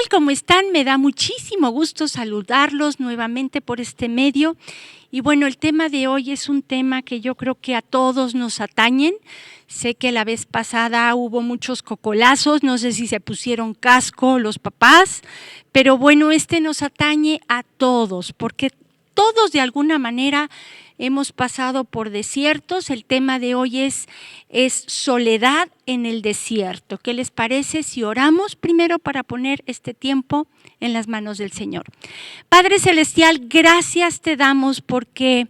¿Cómo están? Me da muchísimo gusto saludarlos nuevamente por este medio. Y bueno, el tema de hoy es un tema que yo creo que a todos nos atañen. Sé que la vez pasada hubo muchos cocolazos, no sé si se pusieron casco los papás, pero bueno, nos atañe a todos, porque todos de alguna manera hemos pasado por desiertos. El tema de hoy es soledad en el desierto. ¿Qué les parece si oramos primero para poner este tiempo en las manos del Señor? Padre Celestial, gracias te damos porque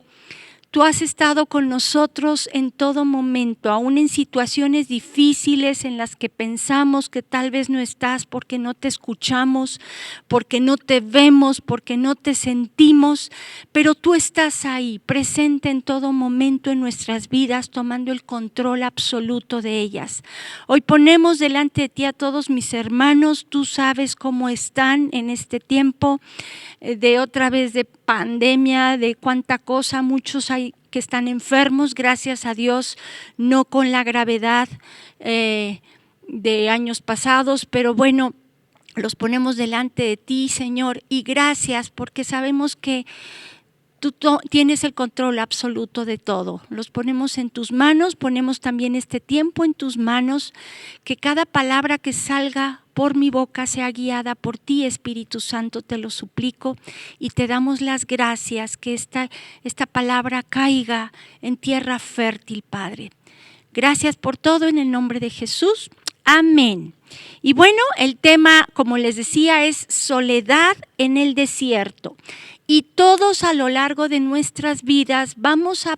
tú has estado con nosotros en todo momento, aún en situaciones difíciles en las que pensamos que tal vez no estás porque no te escuchamos, porque no te vemos, porque no te sentimos, pero tú estás ahí, presente en todo momento en nuestras vidas, tomando el control absoluto de ellas. Hoy ponemos delante de ti a todos mis hermanos, tú sabes cómo están en este tiempo de otra vez de pandemia, de cuánta cosa, muchos hay que están enfermos, gracias a Dios, no con la gravedad de años pasados, pero bueno, los ponemos delante de ti, Señor, y gracias porque sabemos que tú tienes el control absoluto de todo. Los ponemos en tus manos, ponemos también este tiempo en tus manos, que cada palabra que salga por mi boca sea guiada por ti, Espíritu Santo, te lo suplico, y te damos las gracias, que esta palabra caiga en tierra fértil, Padre. Gracias por todo en el nombre de Jesús. Amén. Y bueno, el tema, como les decía, es soledad en el desierto. Y todos a lo largo de nuestras vidas vamos a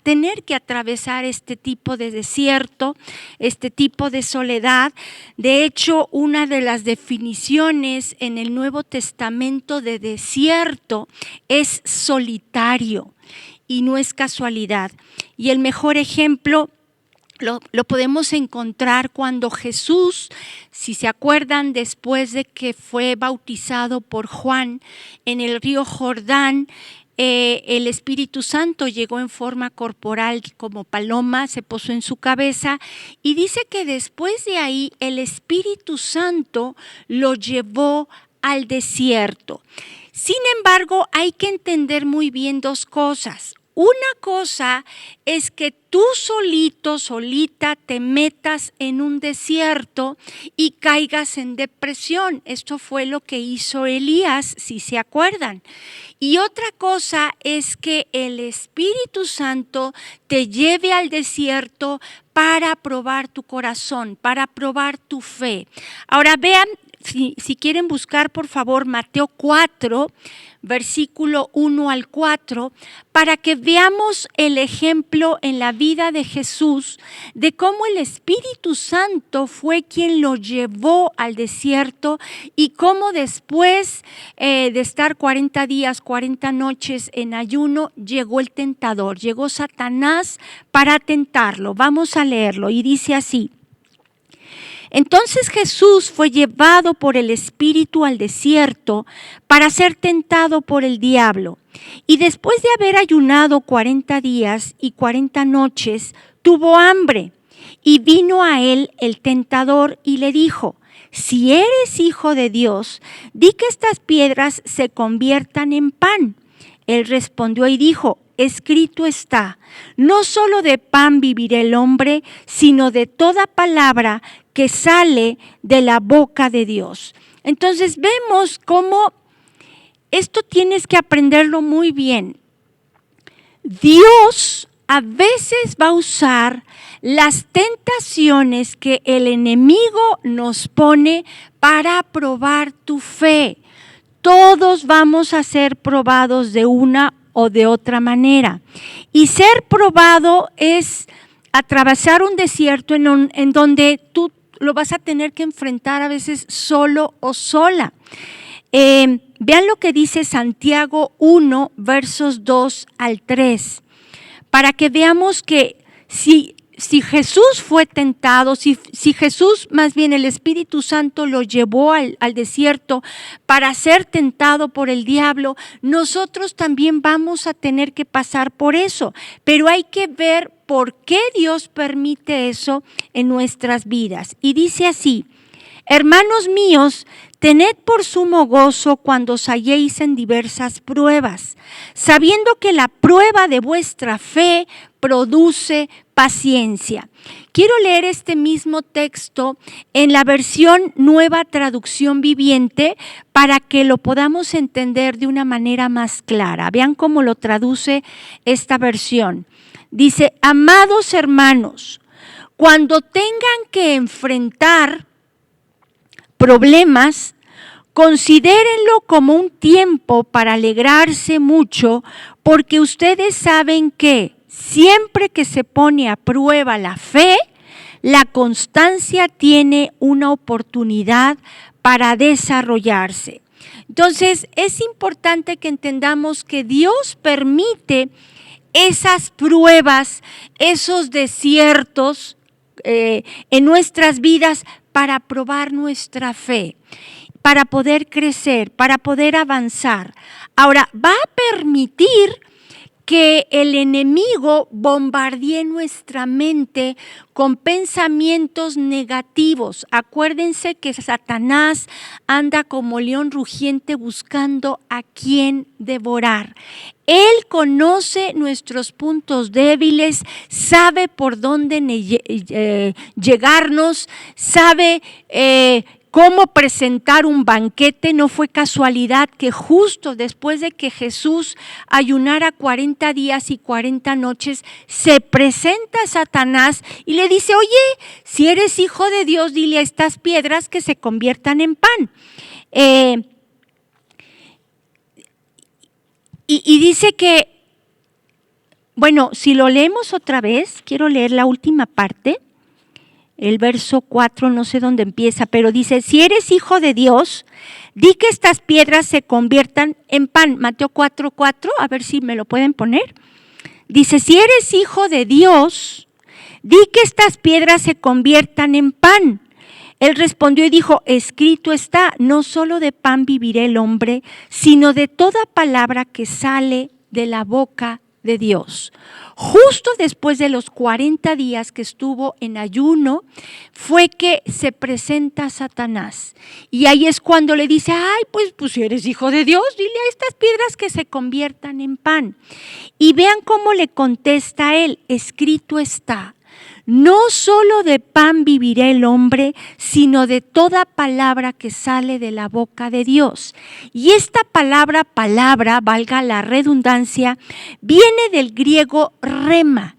tener que atravesar este tipo de desierto, este tipo de soledad. De hecho, una de las definiciones en el Nuevo Testamento de desierto es solitario, y no es casualidad. Y el mejor ejemplo lo podemos encontrar cuando Jesús, si se acuerdan, después de que fue bautizado por Juan en el río Jordán, el Espíritu Santo llegó en forma corporal como paloma, se posó en su cabeza, y dice que después de ahí el Espíritu Santo lo llevó al desierto. Sin embargo, hay que entender muy bien dos cosas. Una cosa es que tú solito, solita te metas en un desierto y caigas en depresión. Esto fue lo que hizo Elías, si se acuerdan. Y otra cosa es que el Espíritu Santo te lleve al desierto para probar tu corazón, para probar tu fe. Ahora vean, si quieren buscar por favor Mateo 4, versículo 1 al 4, para que veamos el ejemplo en la vida de Jesús de cómo el Espíritu Santo fue quien lo llevó al desierto y cómo después de estar 40 días, 40 noches en ayuno, llegó el tentador, llegó Satanás para tentarlo. Vamos a leerlo y dice así: entonces Jesús fue llevado por el Espíritu al desierto para ser tentado por el diablo. Y después de haber ayunado 40 días y 40 noches, tuvo hambre. Y vino a él el tentador y le dijo: si eres hijo de Dios, di que estas piedras se conviertan en pan. Él respondió y dijo: escrito está, no solo de pan vivirá el hombre, sino de toda palabra que sale de la boca de Dios. Entonces vemos cómo esto tienes que aprenderlo muy bien. Dios a veces va a usar las tentaciones que el enemigo nos pone para probar tu fe. Todos vamos a ser probados de una o de otra manera. Y ser probado es atravesar un desierto en donde tú lo vas a tener que enfrentar a veces solo o sola. Vean lo que dice Santiago 1, versos 2 al 3, para que veamos que si Jesús fue tentado, si Jesús, más bien el Espíritu Santo lo llevó al desierto para ser tentado por el diablo, nosotros también vamos a tener que pasar por eso. Pero hay que ver por qué Dios permite eso en nuestras vidas. Y dice así: Hermanos míos, tened por sumo gozo cuando os halléis en diversas pruebas, sabiendo que la prueba de vuestra fe produce paciencia. Quiero leer este mismo texto en la versión Nueva Traducción Viviente para que lo podamos entender de una manera más clara. Vean cómo lo traduce esta versión. Dice: amados hermanos, cuando tengan que enfrentar problemas, considérenlo como un tiempo para alegrarse mucho, porque ustedes saben que siempre que se pone a prueba la fe, la constancia tiene una oportunidad para desarrollarse. Entonces, es importante que entendamos que Dios permite esas pruebas, esos desiertos en nuestras vidas para probar nuestra fe, para poder crecer, para poder avanzar. Ahora, va a permitir que el enemigo bombardee nuestra mente con pensamientos negativos. Acuérdense que Satanás anda como león rugiente buscando a quien devorar. Él conoce nuestros puntos débiles, sabe por dónde llegarnos, sabe cómo presentar un banquete. No fue casualidad que justo después de que Jesús ayunara 40 días y 40 noches, se presenta a Satanás y le dice: oye, si eres hijo de Dios, dile a estas piedras que se conviertan en pan. Y dice que, bueno, si lo leemos otra vez, quiero leer la última parte. El verso 4, no sé dónde empieza, pero dice: si eres hijo de Dios, di que estas piedras se conviertan en pan. Mateo 4:4, a ver si me lo pueden poner. Dice: si eres hijo de Dios, di que estas piedras se conviertan en pan. Él respondió y dijo: escrito está, no solo de pan vivirá el hombre, sino de toda palabra que sale de la boca de Dios. Justo después de los 40 días que estuvo en ayuno, fue que se presenta Satanás. Y ahí es cuando le dice: ay, pues si eres hijo de Dios, dile a estas piedras que se conviertan en pan. Y vean cómo le contesta él: escrito está. No solo de pan vivirá el hombre, sino de toda palabra que sale de la boca de Dios. Y esta palabra, valga la redundancia, viene del griego rema.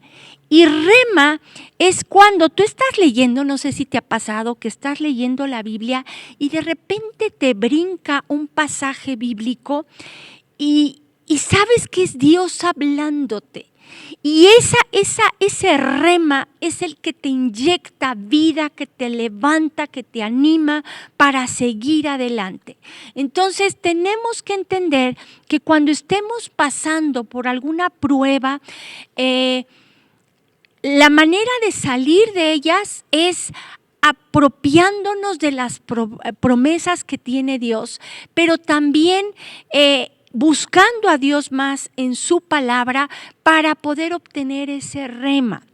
Y rema es cuando tú estás leyendo, no sé si te ha pasado, que estás leyendo la Biblia y de repente te brinca un pasaje bíblico y sabes que es Dios hablándote. Y ese rema es el que te inyecta vida, que te levanta, que te anima para seguir adelante. Entonces tenemos que entender que cuando estemos pasando por alguna prueba, la manera de salir de ellas es apropiándonos de las promesas que tiene Dios, pero también buscando a Dios más en su palabra para poder obtener ese rema.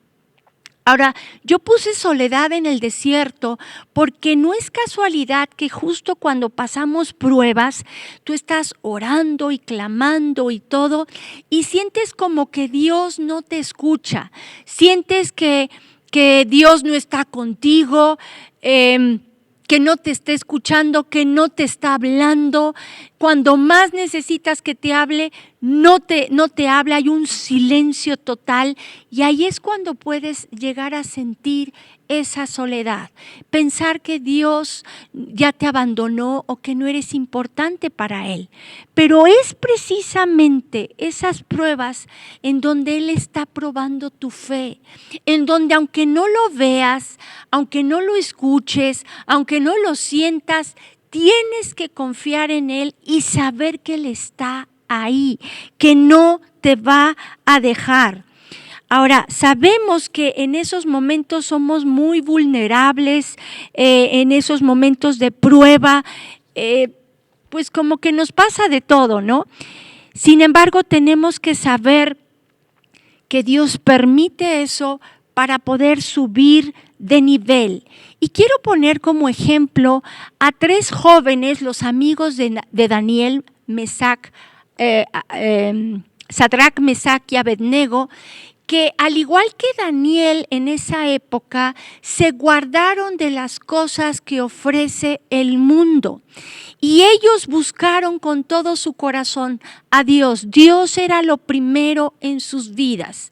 Ahora, yo puse soledad en el desierto porque no es casualidad que justo cuando pasamos pruebas, tú estás orando y clamando y todo, y sientes como que Dios no te escucha, sientes que Dios no está contigo, que no te está escuchando, que no te está hablando. Cuando más necesitas que te hable, no te habla, hay un silencio total, y ahí es cuando puedes llegar a sentir esa soledad, pensar que Dios ya te abandonó o que no eres importante para Él. Pero es precisamente esas pruebas en donde Él está probando tu fe, en donde aunque no lo veas, aunque no lo escuches, aunque no lo sientas, tienes que confiar en Él y saber que Él está ahí, que no te va a dejar. Ahora, sabemos que en esos momentos somos muy vulnerables, en esos momentos de prueba, pues como que nos pasa de todo, ¿no? Sin embargo, tenemos que saber que Dios permite eso para poder subir de nivel. Y quiero poner como ejemplo a 3 jóvenes, los amigos de Daniel, Sadrac, Mesac y Abednego, que al igual que Daniel en esa época, se guardaron de las cosas que ofrece el mundo. Y ellos buscaron con todo su corazón a Dios. Dios era lo primero en sus vidas.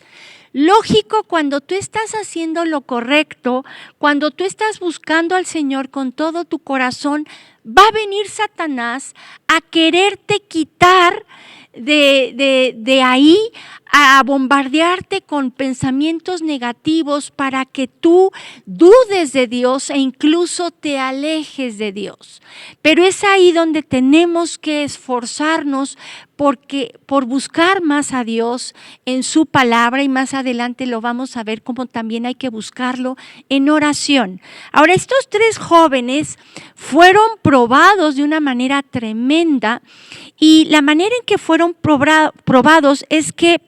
Lógico, cuando tú estás haciendo lo correcto, cuando tú estás buscando al Señor con todo tu corazón, va a venir Satanás a quererte quitar de ahí, a bombardearte con pensamientos negativos para que tú dudes de Dios e incluso te alejes de Dios. Pero es ahí donde tenemos que esforzarnos por buscar más a Dios en su palabra, y más adelante lo vamos a ver como también hay que buscarlo en oración. Ahora, estos 3 jóvenes fueron probados de una manera tremenda, y la manera en que fueron probados es que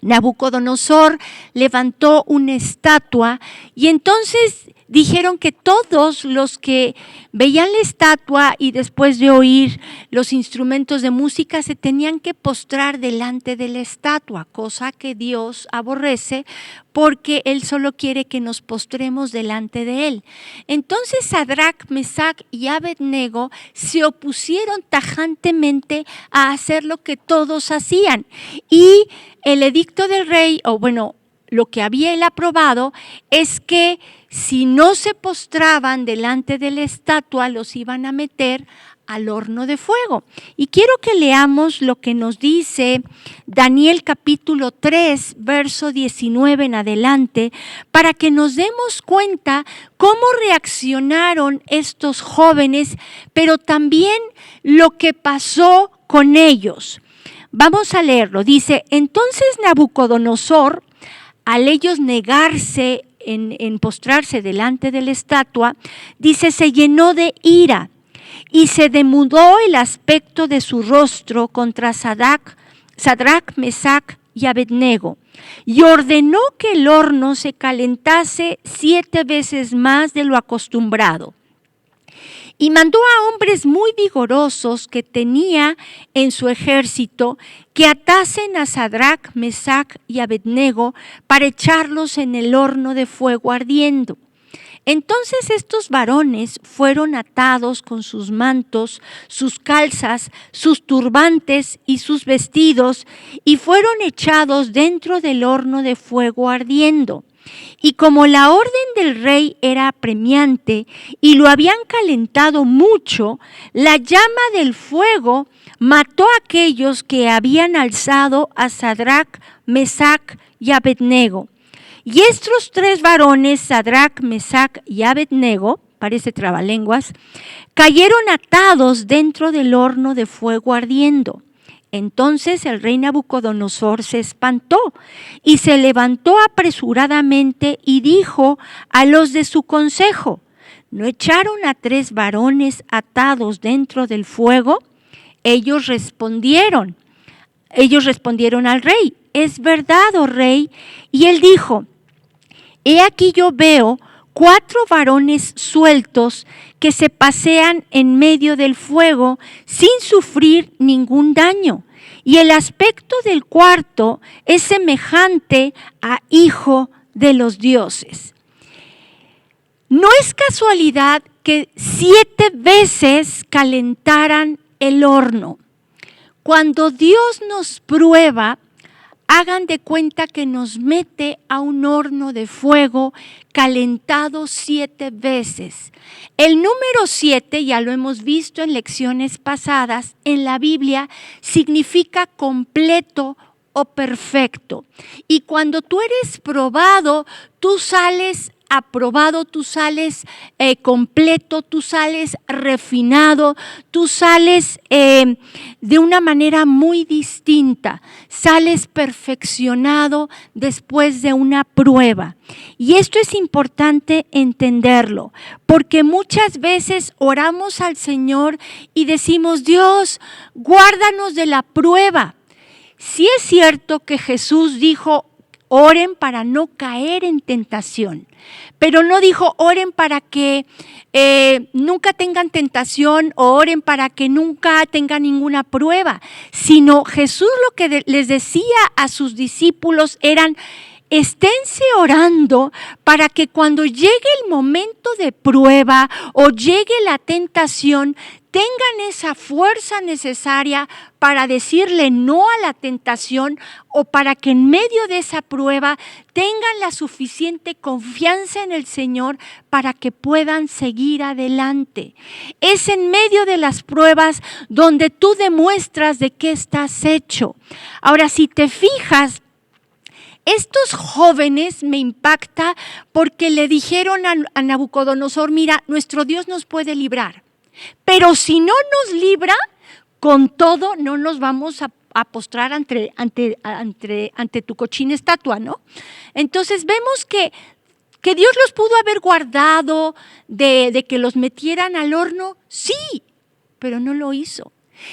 Nabucodonosor levantó una estatua, y entonces dijeron que todos los que veían la estatua y después de oír los instrumentos de música se tenían que postrar delante de la estatua, cosa que Dios aborrece porque Él solo quiere que nos postremos delante de Él. Entonces Sadrac, Mesac y Abednego se opusieron tajantemente a hacer lo que todos hacían, y el edicto del rey, o bueno, lo que había él aprobado es que si no se postraban delante de la estatua, los iban a meter al horno de fuego. Y quiero que leamos lo que nos dice Daniel capítulo 3, verso 19 en adelante, para que nos demos cuenta cómo reaccionaron estos jóvenes, pero también lo que pasó con ellos. Vamos a leerlo. Dice: entonces Nabucodonosor, al ellos negarse en postrarse delante de la estatua, dice, se llenó de ira y se demudó el aspecto de su rostro contra Sadrac, Mesac y Abednego, y ordenó que el horno se calentase 7 veces más de lo acostumbrado. Y mandó a hombres muy vigorosos que tenía en su ejército que atasen a Sadrac, Mesac y Abednego para echarlos en el horno de fuego ardiendo. Entonces estos varones fueron atados con sus mantos, sus calzas, sus turbantes y sus vestidos, y fueron echados dentro del horno de fuego ardiendo. Y como la orden del rey era apremiante y lo habían calentado mucho, la llama del fuego mató a aquellos que habían alzado a Sadrac, Mesac y Abednego. Y estos 3 varones, Sadrac, Mesac y Abednego, parece trabalenguas, cayeron atados dentro del horno de fuego ardiendo. Entonces el rey Nabucodonosor se espantó y se levantó apresuradamente y dijo a los de su consejo: ¿no echaron a 3 varones atados dentro del fuego? Ellos respondieron al rey: es verdad, oh rey. Y él dijo: he aquí yo veo 4 varones sueltos que se pasean en medio del fuego sin sufrir ningún daño. Y el aspecto del cuarto es semejante a hijo de los dioses. No es casualidad que 7 veces calentaran el horno. Cuando Dios nos prueba, hagan de cuenta que nos mete a un horno de fuego calentado 7 veces. El número 7, ya lo hemos visto en lecciones pasadas, en la Biblia significa completo o perfecto. Y cuando tú eres probado, tú sales aprobado, tú sales completo, tú sales refinado, tú sales de una manera muy distinta, sales perfeccionado después de una prueba. Y esto es importante entenderlo, porque muchas veces oramos al Señor y decimos: Dios, guárdanos de la prueba. Sí es cierto que Jesús dijo: oren para no caer en tentación. Pero no dijo oren para que nunca tengan tentación o oren para que nunca tengan ninguna prueba, sino Jesús lo que les decía a sus discípulos eran: esténse orando para que cuando llegue el momento de prueba o llegue la tentación, tengan esa fuerza necesaria para decirle no a la tentación, o para que en medio de esa prueba tengan la suficiente confianza en el Señor para que puedan seguir adelante. Es en medio de las pruebas donde tú demuestras de qué estás hecho. Ahora, si te fijas, estos jóvenes me impacta porque le dijeron a Nabucodonosor: mira, nuestro Dios nos puede librar, pero si no nos libra, con todo no nos vamos a postrar ante tu cochina estatua, ¿no? Entonces vemos que Dios los pudo haber guardado de que los metieran al horno, sí, pero no lo hizo.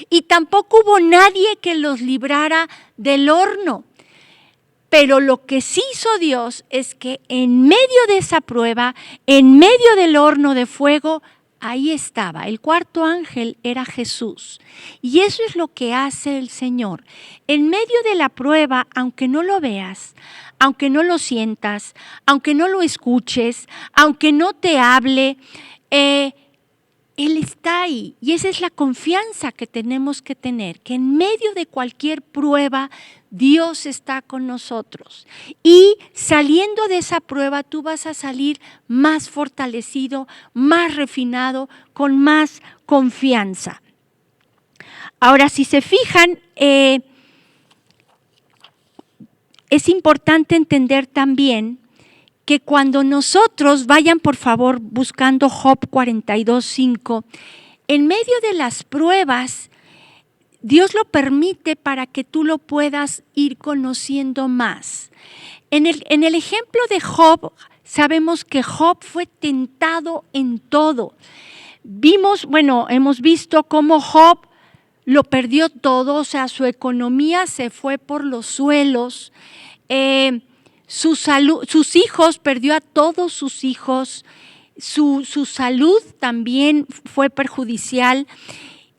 Y tampoco hubo nadie que los librara del horno. Pero lo que sí hizo Dios es que en medio de esa prueba, en medio del horno de fuego, ahí estaba. El cuarto ángel era Jesús. Y eso es lo que hace el Señor. En medio de la prueba, aunque no lo veas, aunque no lo sientas, aunque no lo escuches, aunque no te hable, Él está ahí. Y esa es la confianza que tenemos que tener, que en medio de cualquier prueba, Dios está con nosotros. Y saliendo de esa prueba, tú vas a salir más fortalecido, más refinado, con más confianza. Ahora, si se fijan, es importante entender también que cuando nosotros, vayan por favor buscando Job 42:5, en medio de las pruebas, Dios lo permite para que tú lo puedas ir conociendo más. En el ejemplo de Job, sabemos que Job fue tentado en todo. Hemos visto cómo Job lo perdió todo, o sea, su economía se fue por los suelos, su salud, sus hijos, perdió a todos sus hijos, su salud también fue perjudicial.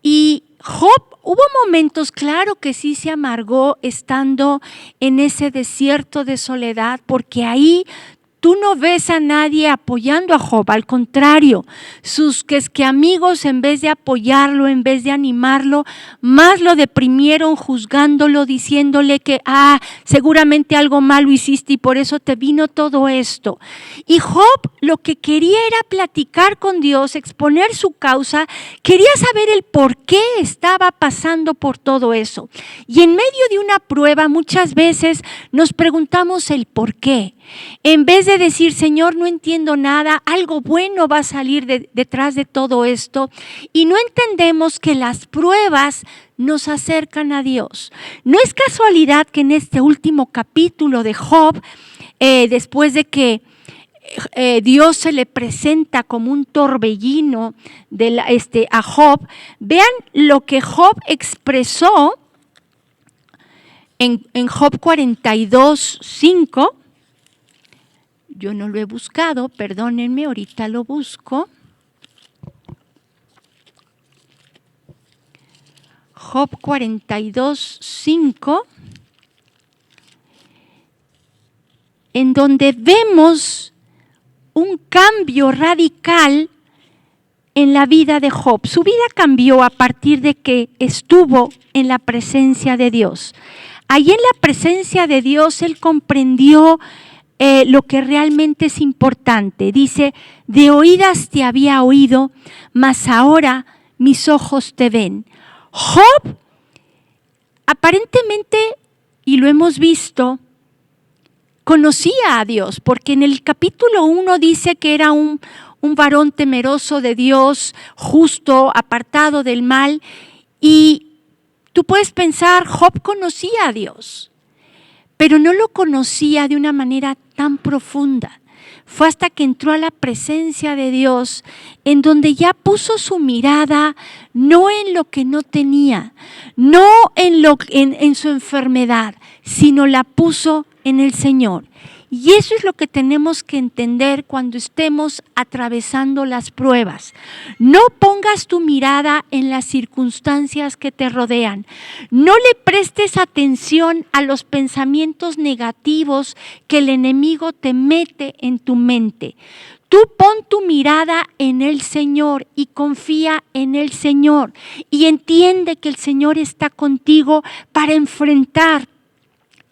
Y Job, hubo momentos, claro que sí se amargó estando en ese desierto de soledad, porque ahí tú no ves a nadie apoyando a Job, al contrario, sus amigos, en vez de apoyarlo, en vez de animarlo, más lo deprimieron, juzgándolo, diciéndole que seguramente algo malo hiciste y por eso te vino todo esto. Y Job lo que quería era platicar con Dios, exponer su causa, quería saber el por qué estaba pasando por todo eso. Y en medio de una prueba muchas veces nos preguntamos el por qué. En vez de decir, Señor, no entiendo nada, algo bueno va a salir detrás de todo esto, y no entendemos que las pruebas nos acercan a Dios. No es casualidad que en este último capítulo de Job, después de que Dios se le presenta como un torbellino a Job, vean lo que Job expresó en Job 42:5. Yo no lo he buscado, perdónenme, ahorita lo busco. Job 42:5, en donde vemos un cambio radical en la vida de Job. Su vida cambió a partir de que estuvo en la presencia de Dios. Allí en la presencia de Dios él comprendió lo que realmente es importante. Dice, de oídas te había oído, mas ahora mis ojos te ven. Job, aparentemente, y lo hemos visto, conocía a Dios, porque en el capítulo 1 dice que era un varón temeroso de Dios, justo, apartado del mal, y tú puedes pensar, Job conocía a Dios, pero no lo conocía de una manera tan profunda. Fue hasta que entró a la presencia de Dios, en donde ya puso su mirada no en lo que no tenía, no en su enfermedad, sino la puso en el Señor. Y eso es lo que tenemos que entender cuando estemos atravesando las pruebas. No pongas tu mirada en las circunstancias que te rodean. No le prestes atención a los pensamientos negativos que el enemigo te mete en tu mente. Tú pon tu mirada en el Señor y confía en el Señor. Y entiende que el Señor está contigo para enfrentar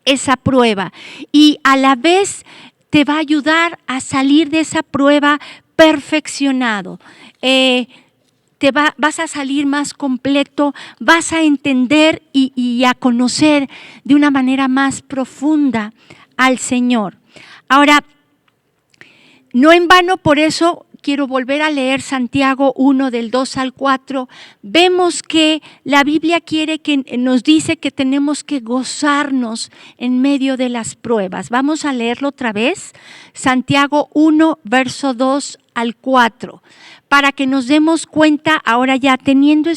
esa prueba, y a la vez te va a ayudar a salir de esa prueba perfeccionado. Vas a salir más completo, vas a entender y a conocer de una manera más profunda al Señor. Ahora, no en vano, por eso quiero volver a leer Santiago 1 del 2 al 4. Vemos que la Biblia nos dice que tenemos que gozarnos en medio de las pruebas. Vamos a leerlo otra vez. Santiago 1, verso 2 al 4. Para que nos demos cuenta, ahora ya teniendo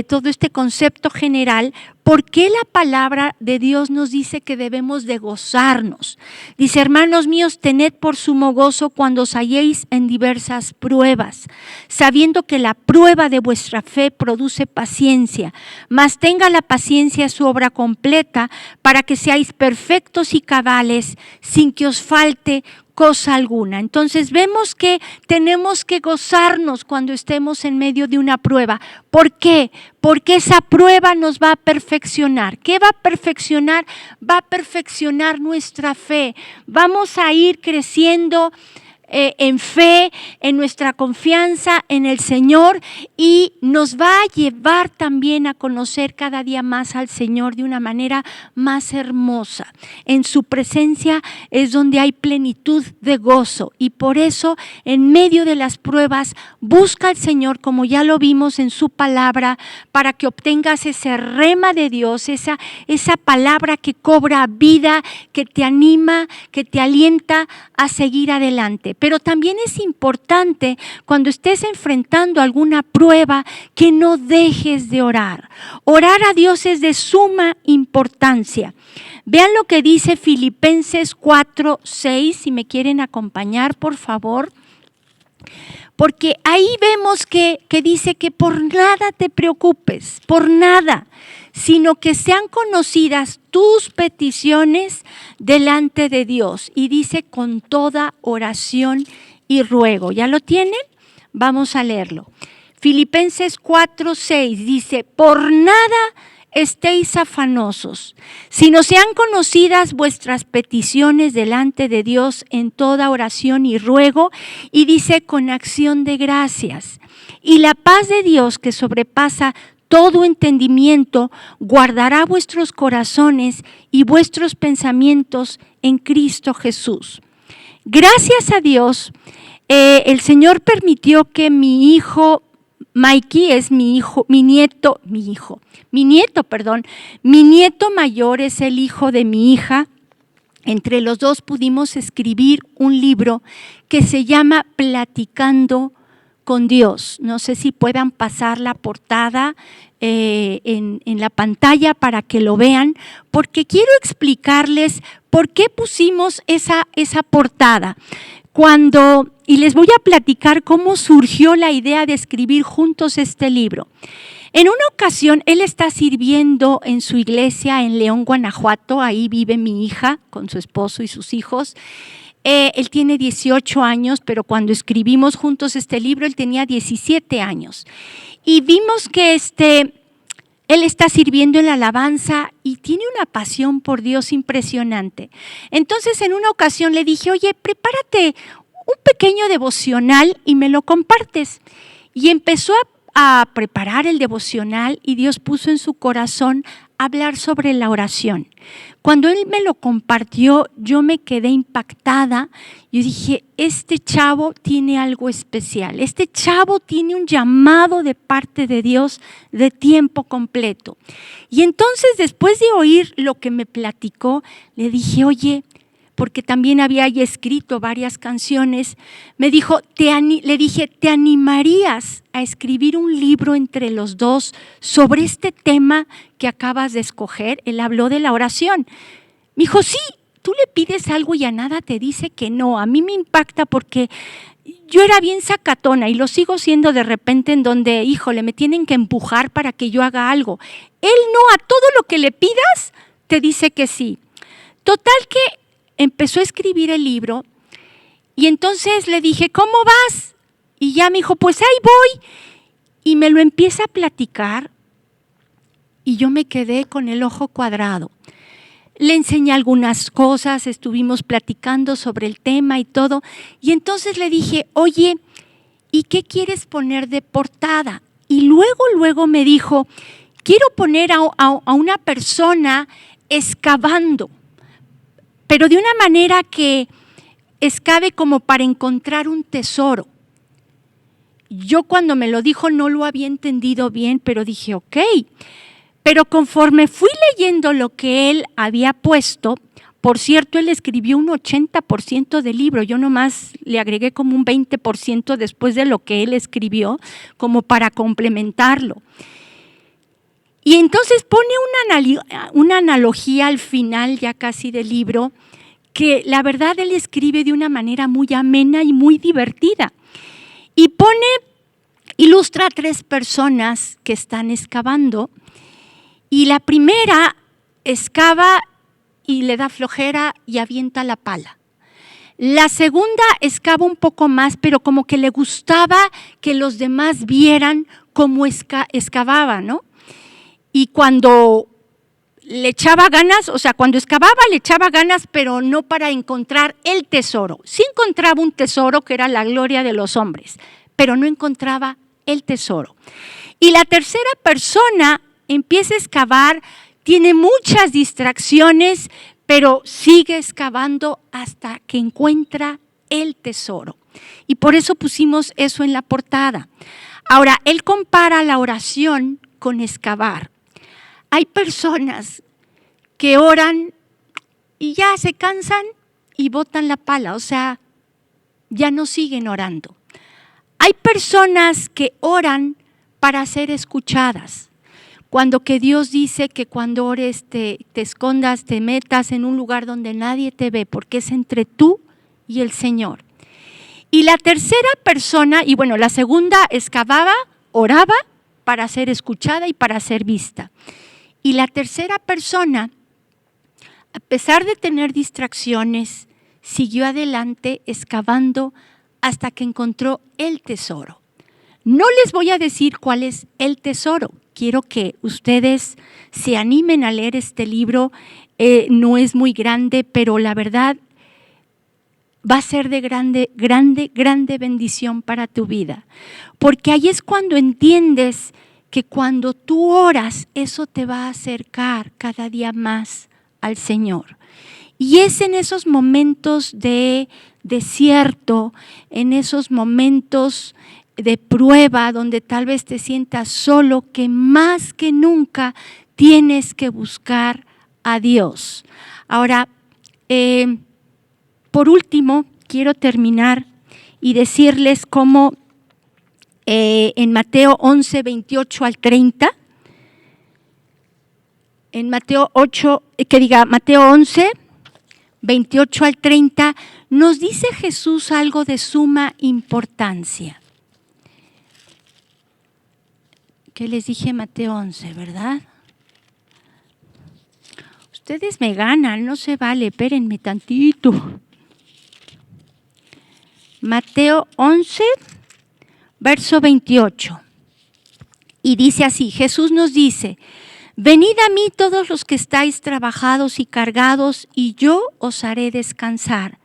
todo este concepto general, ¿por qué la palabra de Dios nos dice que debemos de gozarnos? Dice: hermanos míos, tened por sumo gozo cuando os halléis en diversas pruebas, sabiendo que la prueba de vuestra fe produce paciencia, mas tenga la paciencia su obra completa, para que seáis perfectos y cabales, sin que os falte cosa alguna. Entonces vemos que tenemos que gozarnos cuando estemos en medio de una prueba. ¿Por qué? Porque esa prueba nos va a perfeccionar. ¿Qué va a perfeccionar? Va a perfeccionar nuestra fe. Vamos a ir creciendo en fe, en nuestra confianza en el Señor, y nos va a llevar también a conocer cada día más al Señor de una manera más hermosa. En su presencia es donde hay plenitud de gozo, y por eso en medio de las pruebas busca al Señor, como ya lo vimos en su palabra, para que obtengas ese rema de Dios, esa palabra que cobra vida, que te anima, que te alienta a seguir adelante. Pero también es importante, cuando estés enfrentando alguna prueba, que no dejes de orar. Orar a Dios es de suma importancia. Vean lo que dice Filipenses 4:6, si me quieren acompañar, por favor. Porque ahí vemos que dice que por nada te preocupes, por nada, sino que sean conocidas tus peticiones delante de Dios. Y dice: con toda oración y ruego. ¿Ya lo tienen? Vamos a leerlo. Filipenses 4:6 dice: por nada estéis afanosos, sino sean conocidas vuestras peticiones delante de Dios en toda oración y ruego, y dice: con acción de gracias. Y la paz de Dios, que sobrepasa todo entendimiento, guardará vuestros corazones y vuestros pensamientos en Cristo Jesús. Gracias a Dios, el Señor permitió que mi hijo Mikey es mi nieto mayor es el hijo de mi hija. Entre los dos pudimos escribir un libro que se llama Platicando con Dios. No sé si puedan pasar la portada en la pantalla para que lo vean, porque quiero explicarles por qué pusimos esa portada. Y les voy a platicar cómo surgió la idea de escribir juntos este libro. En una ocasión, él está sirviendo en su iglesia en León, Guanajuato. Ahí vive mi hija con su esposo y sus hijos. Él tiene 18 años, pero cuando escribimos juntos este libro, él tenía 17 años. Y vimos que él está sirviendo en la alabanza y tiene una pasión por Dios impresionante. Entonces, en una ocasión le dije: oye, prepárate un pequeño devocional y me lo compartes. Y empezó a preparar el devocional, y Dios puso en su corazón hablar sobre la oración. Cuando él me lo compartió, yo me quedé impactada. Yo dije: este chavo tiene algo especial, este chavo tiene un llamado de parte de Dios de tiempo completo. Y entonces, después de oír lo que me platicó, le dije: oye, porque también había ya escrito varias canciones, le dije: ¿te animarías a escribir un libro entre los dos sobre este tema que acabas de escoger? Él habló de la oración. Me dijo, sí, tú le pides algo y a nada te dice que no. A mí me impacta porque yo era bien sacatona y lo sigo siendo de repente, en donde, híjole, me tienen que empujar para que yo haga algo. Él no, a todo lo que le pidas te dice que sí. Total que empezó a escribir el libro y entonces le dije, ¿cómo vas? Y ya me dijo, pues ahí voy. Y me lo empieza a platicar y yo me quedé con el ojo cuadrado. Le enseñé algunas cosas, estuvimos platicando sobre el tema y todo. Y entonces le dije, oye, ¿y qué quieres poner de portada? Y luego me dijo, quiero poner a una persona excavando, pero de una manera que excave como para encontrar un tesoro. Yo cuando me lo dijo no lo había entendido bien, pero dije, ok. Pero conforme fui leyendo lo que él había puesto, por cierto, él escribió un 80% del libro, yo nomás le agregué como un 20% después de lo que él escribió, como para complementarlo. Y entonces pone una analogía al final ya casi del libro, que la verdad él escribe de una manera muy amena y muy divertida. Y ilustra a 3 personas que están excavando, y la primera excava y le da flojera y avienta la pala. La segunda excava un poco más, pero como que le gustaba que los demás vieran cómo excavaba, ¿no? Y cuando le echaba ganas, o sea, cuando excavaba le echaba ganas, pero no para encontrar el tesoro. Sí encontraba un tesoro que era la gloria de los hombres, pero no encontraba el tesoro. Y la tercera persona empieza a excavar, tiene muchas distracciones, pero sigue excavando hasta que encuentra el tesoro. Y por eso pusimos eso en la portada. Ahora, él compara la oración con excavar. Hay personas que oran y ya se cansan y botan la pala, o sea, ya no siguen orando. Hay personas que oran para ser escuchadas. Cuando que Dios dice que cuando ores te escondas, te metas en un lugar donde nadie te ve, porque es entre tú y el Señor. Y la tercera persona, y bueno, la segunda excavaba, oraba para ser escuchada y para ser vista. Y la tercera persona, a pesar de tener distracciones, siguió adelante excavando hasta que encontró el tesoro. No les voy a decir cuál es el tesoro. Quiero que ustedes se animen a leer este libro. No es muy grande, pero la verdad va a ser de grande bendición para tu vida. Porque ahí es cuando entiendes que cuando tú oras, eso te va a acercar cada día más al Señor. Y es en esos momentos de desierto, en esos momentos de prueba, donde tal vez te sientas solo, que más que nunca tienes que buscar a Dios. Ahora, por último, quiero terminar y decirles cómo en Mateo 11, 28 al 30, en Mateo 11, 28 al 30, nos dice Jesús algo de suma importancia. ¿Qué les dije? Mateo 11, ¿verdad? Ustedes me ganan, no se vale, espérenme tantito. Mateo 11, verso 28. Y dice así, Jesús nos dice, venid a mí todos los que estáis trabajados y cargados, y yo os haré descansar.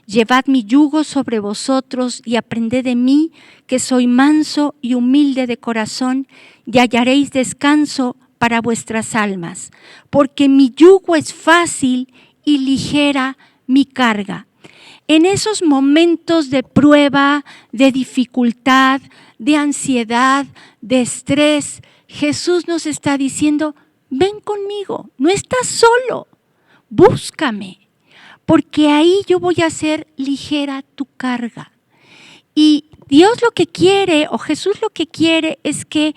Llevad mi yugo sobre vosotros y aprended de mí, que soy manso y humilde de corazón, y hallaréis descanso para vuestras almas. Porque mi yugo es fácil y ligera mi carga. En esos momentos de prueba, de dificultad, de ansiedad, de estrés, Jesús nos está diciendo, ven conmigo, no estás solo, búscame, porque ahí yo voy a hacer ligera tu carga. Y Dios lo que quiere, o Jesús lo que quiere, es que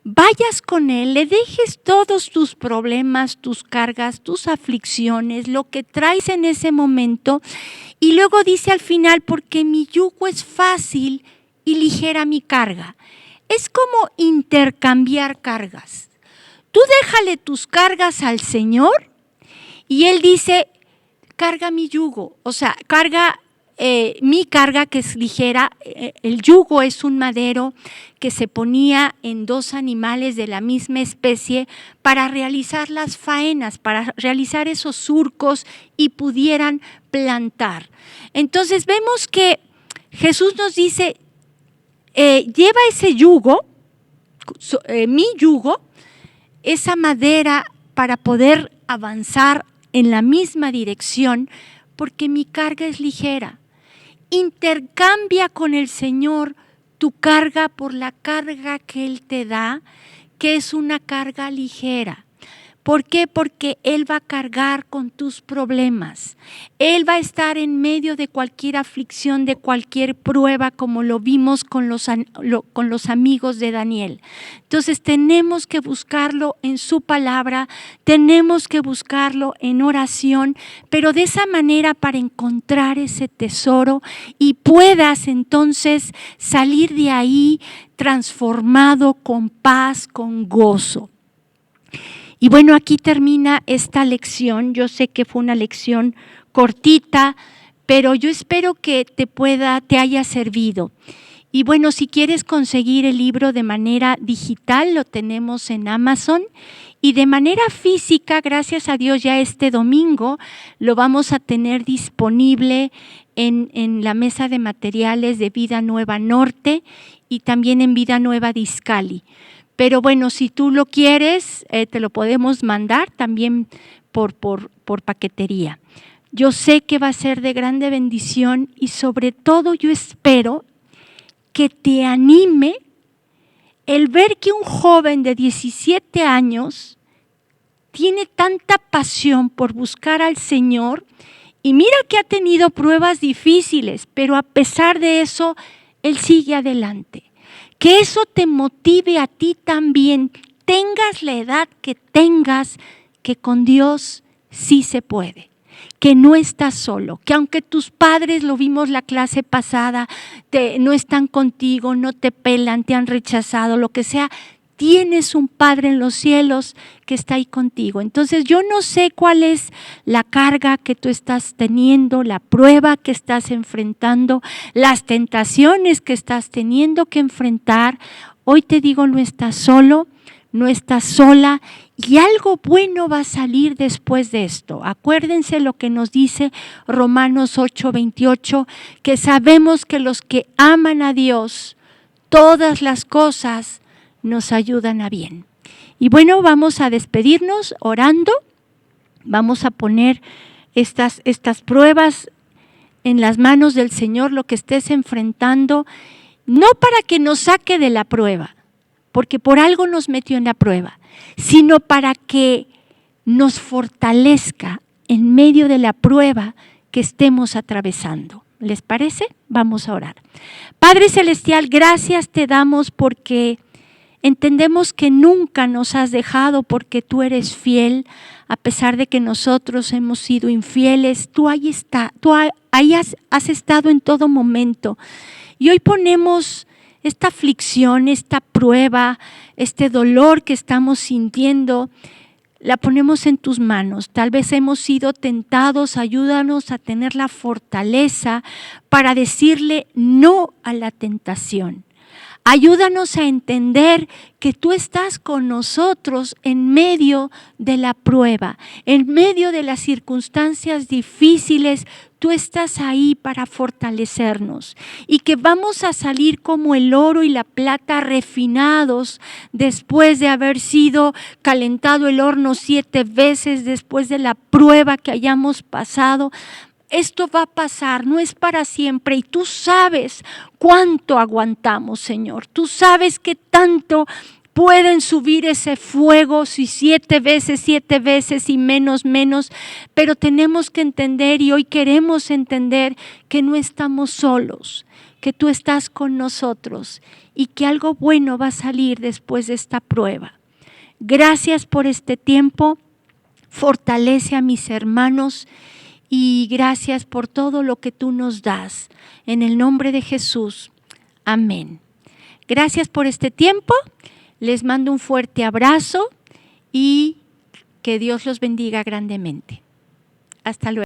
vayas con Él, le dejes todos tus problemas, tus cargas, tus aflicciones, lo que traes en ese momento. Y luego dice al final, porque mi yugo es fácil y ligera mi carga. Es como intercambiar cargas. Tú déjale tus cargas al Señor y Él dice, carga mi yugo, o sea, carga mi carga que es ligera. El yugo es un madero que se ponía en dos animales de la misma especie para realizar las faenas, para realizar esos surcos y pudieran plantar. Entonces vemos que Jesús nos dice, lleva ese yugo, mi yugo, esa madera para poder avanzar en la misma dirección, porque mi carga es ligera. Intercambia con el Señor tu carga por la carga que Él te da, que es una carga ligera. ¿Por qué? Porque Él va a cargar con tus problemas. Él va a estar en medio de cualquier aflicción, de cualquier prueba, como lo vimos con los amigos de Daniel. Entonces tenemos que buscarlo en su palabra, tenemos que buscarlo en oración, pero de esa manera para encontrar ese tesoro y puedas entonces salir de ahí transformado con paz, con gozo. Y bueno, aquí termina esta lección. Yo sé que fue una lección cortita, pero yo espero que te haya servido. Y bueno, si quieres conseguir el libro de manera digital, lo tenemos en Amazon. Y de manera física, gracias a Dios, ya este domingo lo vamos a tener disponible en la mesa de materiales de Vida Nueva Norte y también en Vida Nueva de Izcalli. Pero bueno, si tú lo quieres, te lo podemos mandar también por paquetería. Yo sé que va a ser de grande bendición y sobre todo yo espero que te anime el ver que un joven de 17 años tiene tanta pasión por buscar al Señor y mira que ha tenido pruebas difíciles, pero a pesar de eso, él sigue adelante. Que eso te motive a ti también, tengas la edad que tengas, que con Dios sí se puede, que no estás solo, que aunque tus padres, lo vimos la clase pasada, no están contigo, no te pelan, te han rechazado, lo que sea, tienes un Padre en los cielos que está ahí contigo. Entonces yo no sé cuál es la carga que tú estás teniendo, la prueba que estás enfrentando, las tentaciones que estás teniendo que enfrentar. Hoy te digo, no estás solo, no estás sola y algo bueno va a salir después de esto. Acuérdense lo que nos dice Romanos 8:28, que sabemos que los que aman a Dios, todas las cosas nos ayudan a bien. Y bueno, vamos a despedirnos orando, vamos a poner estas pruebas en las manos del Señor, lo que estés enfrentando, no para que nos saque de la prueba, porque por algo nos metió en la prueba, sino para que nos fortalezca en medio de la prueba que estemos atravesando. ¿Les parece? Vamos a orar. Padre Celestial, gracias te damos porque entendemos que nunca nos has dejado porque tú eres fiel, a pesar de que nosotros hemos sido infieles. Tú ahí has estado en todo momento. Y hoy ponemos esta aflicción, esta prueba, este dolor que estamos sintiendo, la ponemos en tus manos. Tal vez hemos sido tentados, ayúdanos a tener la fortaleza para decirle no a la tentación. Ayúdanos a entender que tú estás con nosotros en medio de la prueba, en medio de las circunstancias difíciles. Tú estás ahí para fortalecernos y que vamos a salir como el oro y la plata refinados después de haber sido calentado el horno 7 veces, después de la prueba que hayamos pasado. Esto va a pasar, no es para siempre y tú sabes cuánto aguantamos, Señor. Tú sabes qué tanto pueden subir ese fuego, si 7 veces y menos, pero tenemos que entender y hoy queremos entender que no estamos solos, que tú estás con nosotros y que algo bueno va a salir después de esta prueba. Gracias por este tiempo, fortalece a mis hermanos y gracias por todo lo que tú nos das. En el nombre de Jesús, amén. Gracias por este tiempo, les mando un fuerte abrazo y que Dios los bendiga grandemente. Hasta luego.